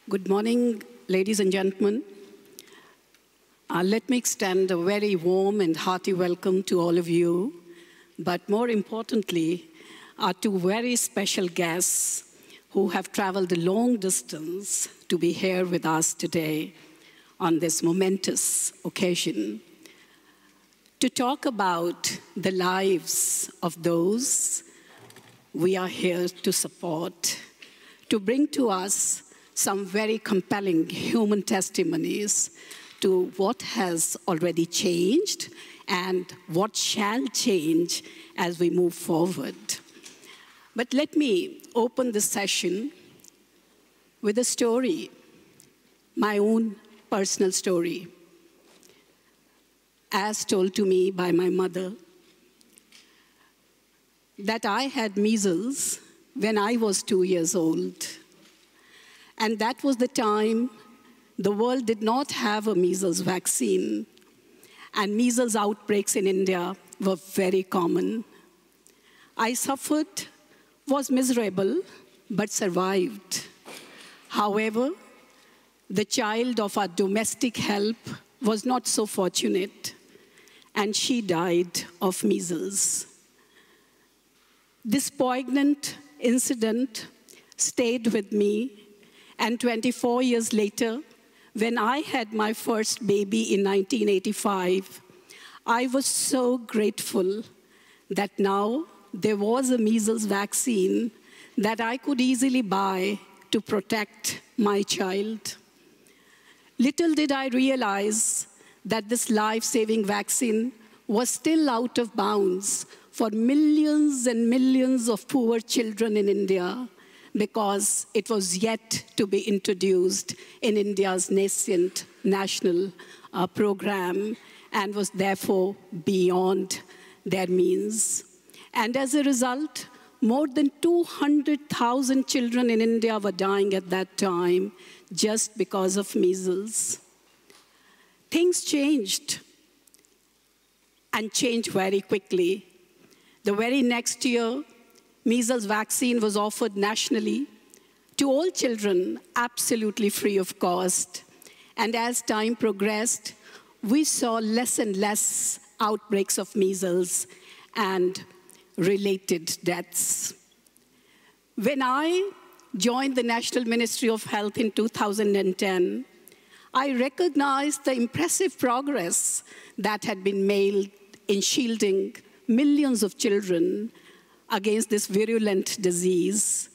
Good morning, ladies and gentlemen. Let me extend a very warm and hearty welcome to all of you, but more importantly, our two very special guests who have traveled a long distance to be here with us today on this momentous occasion to talk about the lives of those we are here to support, to bring to us some very compelling human testimonies to what has already changed and what shall change as we move forward. But let me open this session with a story, my own personal story, as told to me by my mother, that I had measles when I was 2 years old. And that was the time the world did not have a measles vaccine. And measles outbreaks in India were very common. I suffered, was miserable, but survived. However, the child of our domestic help was not so fortunate, and she died of measles. This poignant incident stayed with me, and 24 years later, when I had my first baby in 1985, I was so grateful that now there was a measles vaccine that I could easily buy to protect my child. Little did I realize that this life-saving vaccine was still out of bounds for millions and millions of poor children in India because it was yet to be introduced in India's nascent national program and was therefore beyond their means. And as a result, more than 200,000 children in India were dying at that time just because of measles. Things changed, and changed very quickly. The very next year, measles vaccine was offered nationally to all children, absolutely free of cost. And as time progressed, we saw less and less outbreaks of measles and related deaths. When I joined the National Ministry of Health in 2010, I recognized the impressive progress that had been made in shielding millions of children against this virulent disease,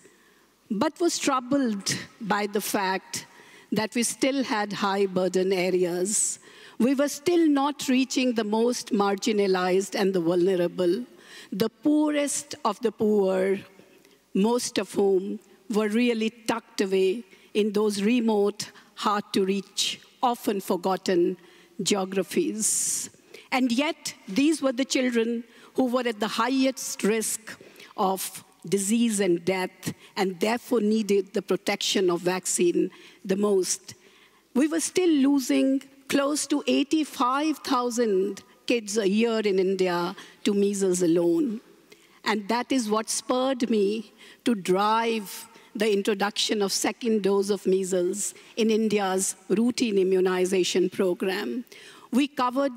but was troubled by the fact that we still had high burden areas. We were still not reaching the most marginalized and the vulnerable, the poorest of the poor, most of whom were really tucked away in those remote, hard-to-reach, often forgotten geographies. And yet, these were the children who were at the highest risk of disease and death, and therefore needed the protection of vaccine the most. We were still losing close to 85,000 kids a year in India to measles alone. And that is what spurred me to drive the introduction of second dose of measles in India's routine immunization program. We covered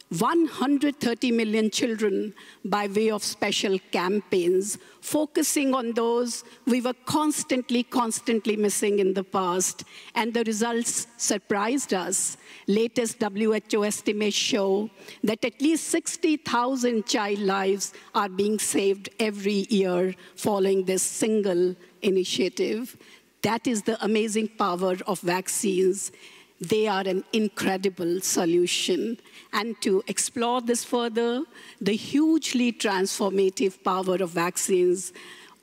130 million children by way of special campaigns, focusing on those we were constantly missing in the past. And the results surprised us. Latest WHO estimates show that at least 60,000 child lives are being saved every year following this single initiative. That is the amazing power of vaccines. They are an incredible solution. And to explore this further, the hugely transformative power of vaccines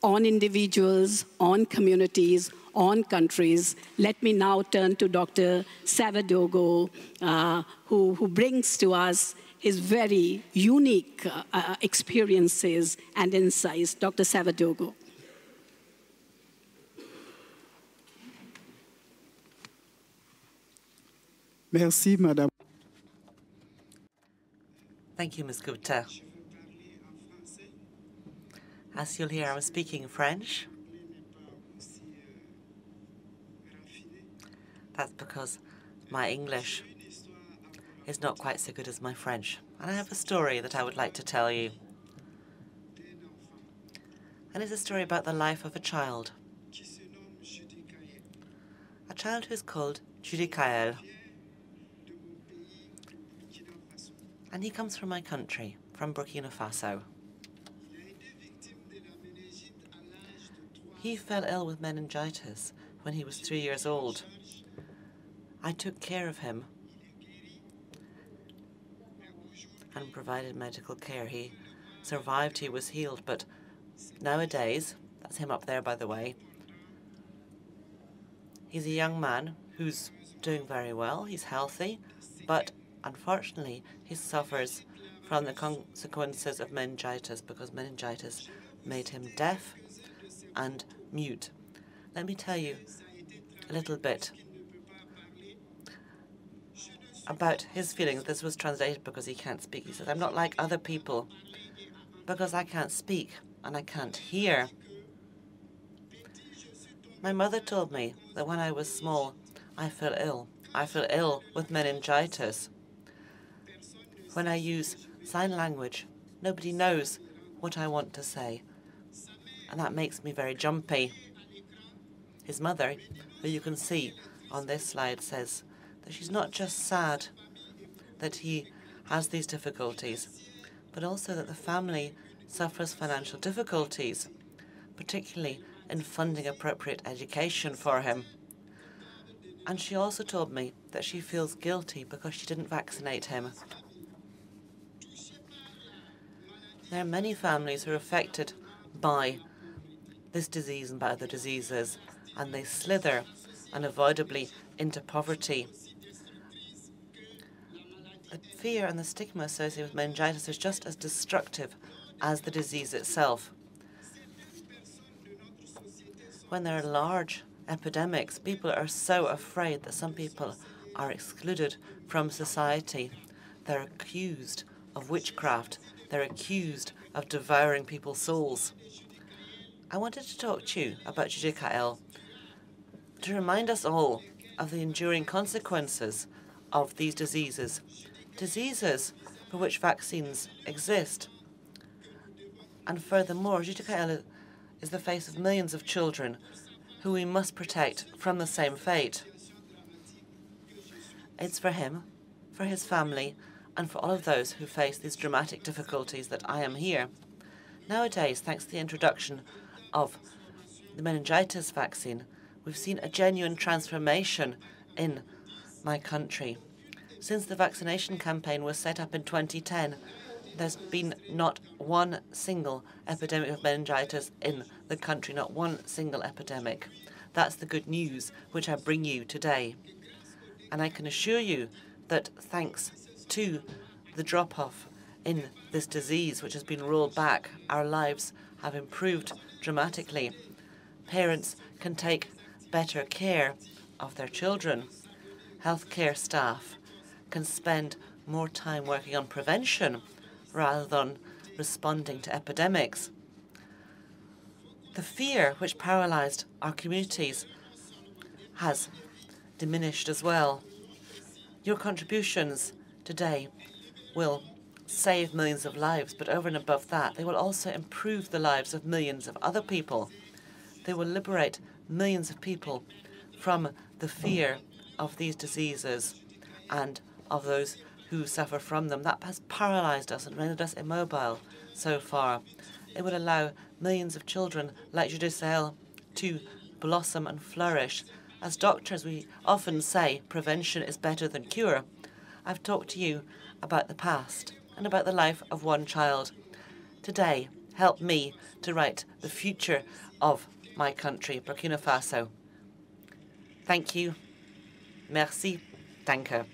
on individuals, on communities, on countries, let me now turn to Dr. Sawadago, who brings to us his very unique experiences and insights. Dr. Sawadago. Merci, Madame. Thank you, Ms. Gupta. As you'll hear, I'm speaking French. That's because my English is not quite so good as my French. And I have a story that I would like to tell you. And it's a story about the life of a child. A child who is called Judikael. And he comes from my country, from Burkina Faso. He fell ill with meningitis when he was 3 years old. I took care of him and provided medical care. He survived, he was healed, but nowadays, that's him up there, by the way, he's a young man who's doing very well, he's healthy, but unfortunately, he suffers from the consequences of meningitis because meningitis made him deaf and mute. Let me tell you a little bit about his feelings. This was translated because he can't speak. He says, I'm not like other people because I can't speak and I can't hear. My mother told me that when I was small, I fell ill. I fell ill with meningitis. When I use sign language, nobody knows what I want to say, and that makes me very jumpy. His mother, who you can see on this slide, says that she's not just sad that he has these difficulties, but also that the family suffers financial difficulties, particularly in funding appropriate education for him. And she also told me that she feels guilty because she didn't vaccinate him. There are many families who are affected by this disease and by other diseases, and they slither unavoidably into poverty. The fear and the stigma associated with meningitis is just as destructive as the disease itself. When there are large epidemics, people are so afraid that some people are excluded from society. They're accused of witchcraft. They're accused of devouring people's souls. I wanted to talk to you about Judikael to remind us all of the enduring consequences of these diseases, diseases for which vaccines exist. And furthermore, Judikael is the face of millions of children who we must protect from the same fate. It's for him, for his family, and for all of those who face these dramatic difficulties that I am here. Nowadays, thanks to the introduction of the meningitis vaccine, we've seen a genuine transformation in my country. Since the vaccination campaign was set up in 2010, there's been not one single epidemic of meningitis in the country, not one single epidemic. That's the good news which I bring you today. And I can assure you that thanks to the drop-off in this disease, which has been rolled back, our lives have improved dramatically. Parents can take better care of their children. Healthcare staff can spend more time working on prevention rather than responding to epidemics. The fear which paralyzed our communities has diminished as well. Your contributions today will save millions of lives, but over and above that, they will also improve the lives of millions of other people. They will liberate millions of people from the fear of these diseases and of those who suffer from them. That has paralyzed us and rendered us immobile so far. It will allow millions of children like Judikael to blossom and flourish. As doctors, we often say prevention is better than cure. I've talked to you about the past and about the life of one child. Today, help me to write the future of my country, Burkina Faso. Thank you. Merci. Danke.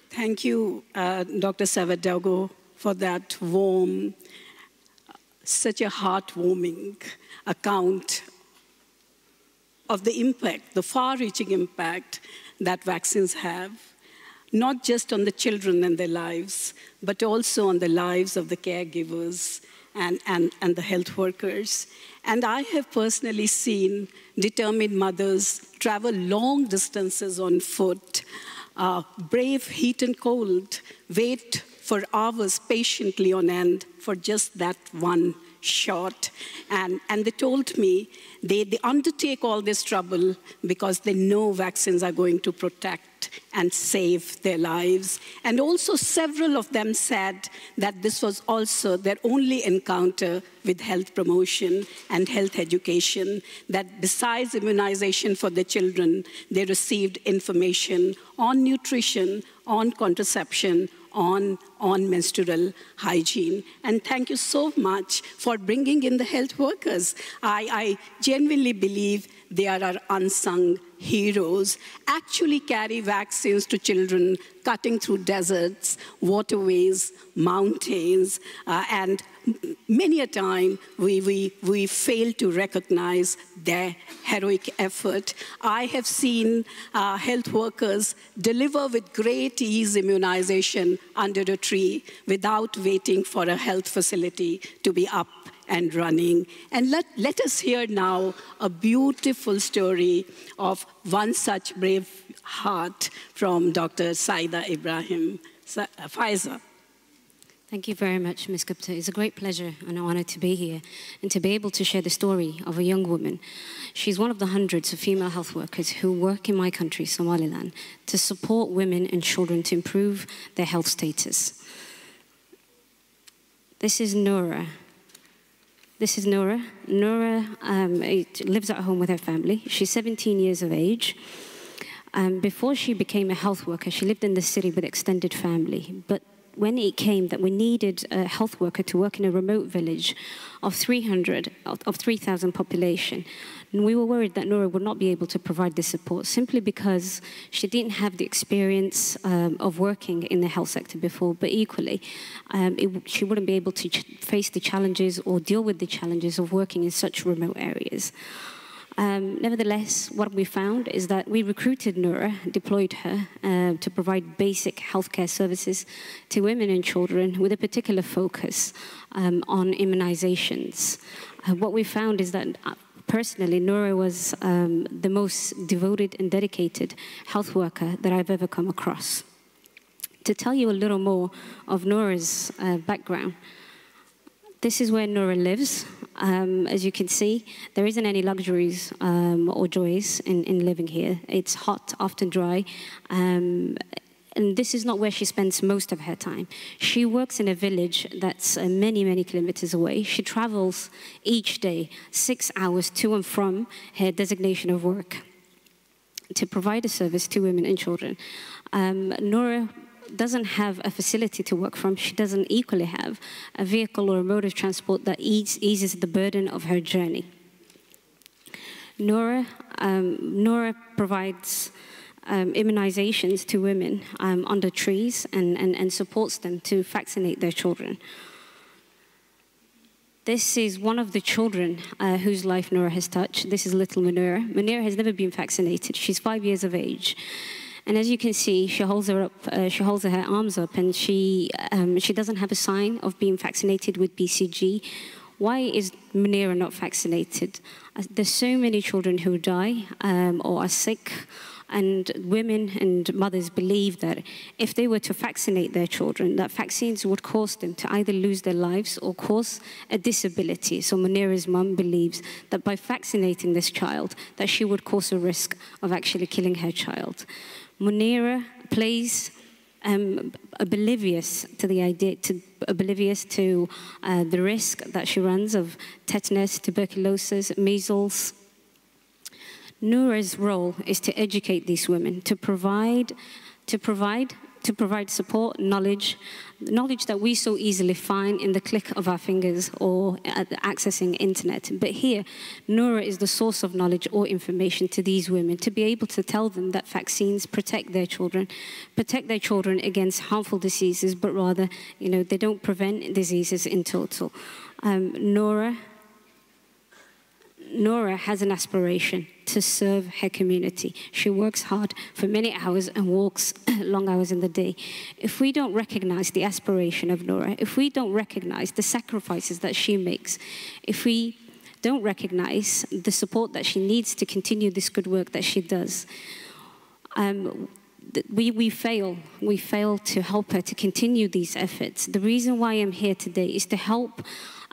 Thank you, Dr. Sawadago, for that warm, such a heartwarming account of the impact, the far-reaching impact that vaccines have. not just on the children and their lives, but also on the lives of the caregivers and the health workers. And I have personally seen determined mothers travel long distances on foot, brave heat and cold, wait for hours patiently on end for just that one shot. And they told me they undertake all this trouble because they know vaccines are going to protect and save their lives. And also several of them said that this was also their only encounter with health promotion and health education, that besides immunization for the children, they received information on nutrition, on contraception, on menstrual hygiene. And thank you so much for bringing in the health workers. I genuinely believe they are our unsung heroes, actually carry vaccines to children cutting through deserts, waterways, mountains, and many a time we fail to recognize their heroic effort. I have seen health workers deliver with great ease immunization under a tree without waiting for a health facility to be up and running. And let us hear now a beautiful story of one such brave heart from Dr. Saida Ibrahim. Faisa. Thank you very much, Ms. Gupta. It's a great pleasure and an honor to be here and to be able to share the story of a young woman. She's one of the hundreds of female health workers who work in my country, Somaliland, to support women and children to improve their health status. This is Noura. This is Noura. Noura lives at home with her family. She's 17 years of age. Before she became a health worker, she lived in the city with extended family. But when it came that we needed a health worker to work in a remote village of 3,000 population, and we were worried that Noura would not be able to provide this support simply because she didn't have the experience of working in the health sector before, but equally, she wouldn't be able to face the challenges or deal with the challenges of working in such remote areas. Nevertheless, what we found is that we recruited Noura, deployed her to provide basic healthcare services to women and children with a particular focus on immunizations. What we found is that personally, Noura was the most devoted and dedicated health worker that I've ever come across. To tell you a little more of Noura's background, this is where Noura lives. As you can see, there isn't any luxuries or joys in living here. It's hot, often dry, and this is not where she spends most of her time. She works in a village that's many, many kilometers away. She travels each day 6 hours to and from her designation of work to provide a service to women and children. Noura doesn't have a facility to work from. She doesn't equally have a vehicle or a mode of transport that eases the burden of her journey. Noura provides immunizations to women under trees and supports them to vaccinate their children. This is one of the children whose life Noura has touched. This is little Munira. Munira has never been vaccinated. She's 5 years of age. And as you can see, she holds her arms up, and she doesn't have a sign of being vaccinated with BCG. Why is Munira not vaccinated? There's so many children who die or are sick, and women and mothers believe that if they were to vaccinate their children, that vaccines would cause them to either lose their lives or cause a disability. So Munira's mum believes that by vaccinating this child, that she would cause a risk of actually killing her child. Munira plays oblivious to the idea, oblivious to the risk that she runs of tetanus, tuberculosis, measles. Noura's role is to educate these women, to provide support, knowledge that we so easily find in the click of our fingers or accessing internet. But here, Noura is the source of knowledge or information to these women, to be able to tell them that vaccines protect their children against harmful diseases, but rather, they don't prevent diseases in total. Noura has an aspiration. to serve her community. She works hard for many hours and walks long hours in the day. If we don't recognize the aspiration of Noura, if we don't recognize the sacrifices that she makes, if we don't recognize the support that she needs to continue this good work that she does, we fail. We fail to help her to continue these efforts. The reason why I'm here today is to help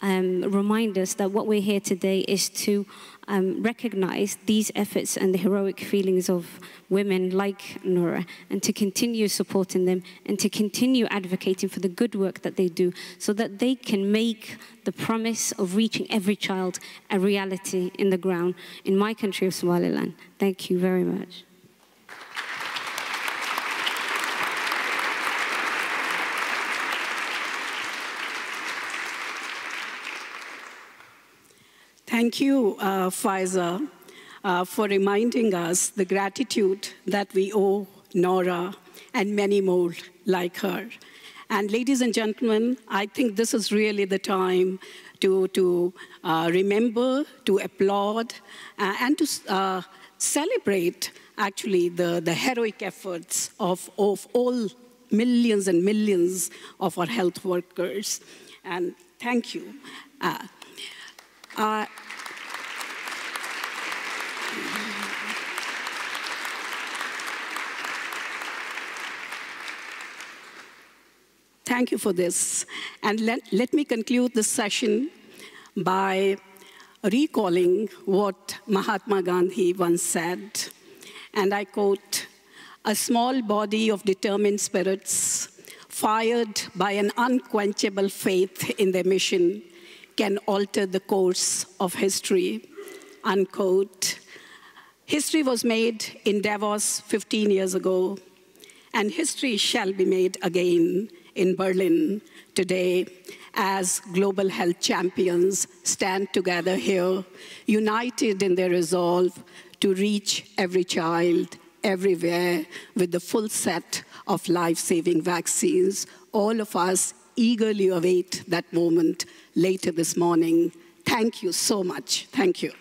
remind us that what we're here today is to recognize these efforts and the heroic feelings of women like Noura, and to continue supporting them and to continue advocating for the good work that they do, so that they can make the promise of reaching every child a reality in the ground in my country of Somaliland. Thank you very much. Thank you, Faisa, for reminding us the gratitude that we owe Noura and many more like her. And ladies and gentlemen, I think this is really the time to remember, to applaud, and to celebrate, actually, the heroic efforts of all millions and millions of our health workers. And thank you. Thank you for this. And let me conclude this session by recalling what Mahatma Gandhi once said. And I quote, "A small body of determined spirits, fired by an unquenchable faith in their mission, can alter the course of history," unquote. History was made in Davos 15 years ago, and history shall be made again in Berlin today as global health champions stand together here, united in their resolve to reach every child everywhere with the full set of life-saving vaccines. All of us eagerly await that moment later this morning. Thank you so much. Thank you.